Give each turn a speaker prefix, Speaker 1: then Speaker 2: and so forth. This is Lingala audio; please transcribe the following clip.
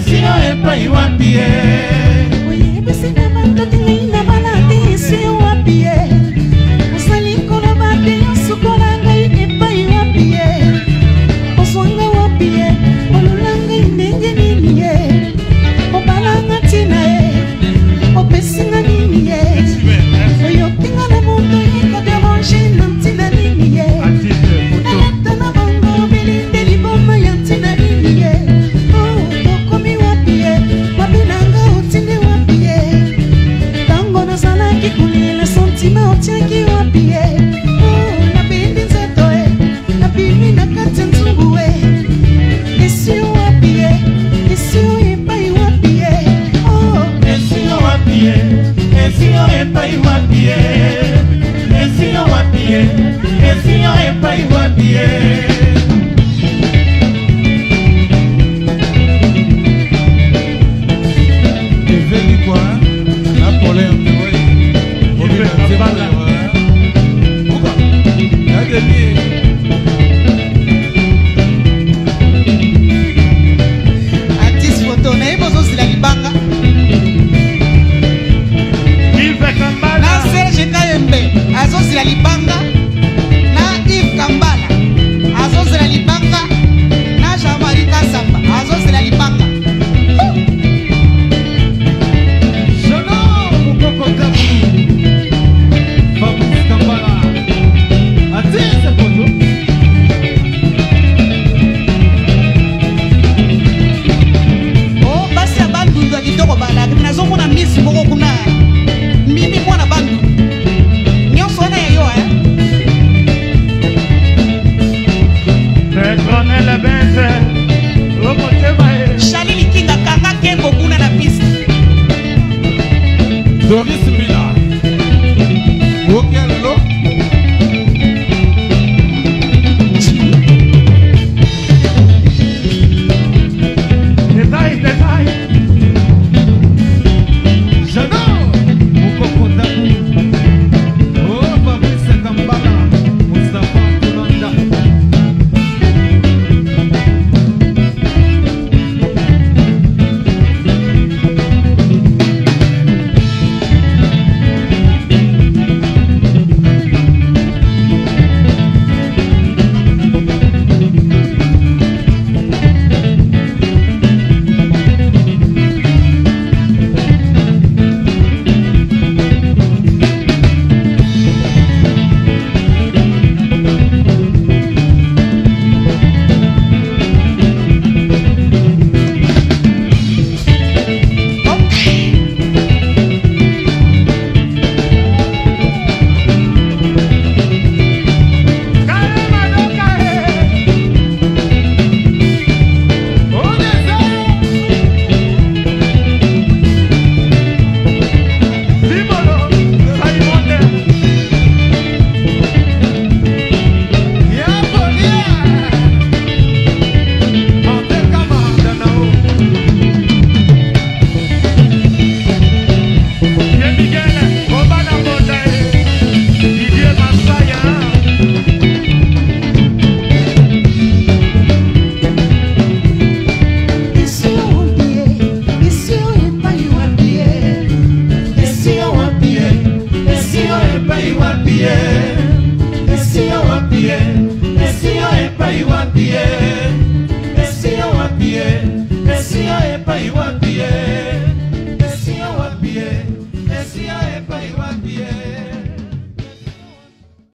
Speaker 1: esio epai wapi
Speaker 2: Oye, besina mandoki na balade esio wapi Osali kola bade sukola ngai epai wapi Oswanga wapi olulanga indenge nini Obalanga tina opesinga nini Oyo tinga na moto yiko déranger na tina nini Eleta na bango bilinde liboma ya tina nini Oh, tokomi wapi mabinanga otinde wapi Tango nazalaki kulela sentima otiaki wapi Oh, nabindi nzeto nabimi na kati nzungu Esio wapi esio epai wapi Oh,
Speaker 1: esio wapi esio epai wapi esio wapi esio epai wapi
Speaker 2: Artiste photo na ebo zo sila libanga na Serge Kayembe azo sila libanga na Yves Kambala azo sila libanga na Jean-Marie Kasamba azo sila libanga
Speaker 1: Doris Mila Okello Détail Jano Mukoko Dabu Oh Fabrice Kambala Mustafa Kulanda Esio epai wapi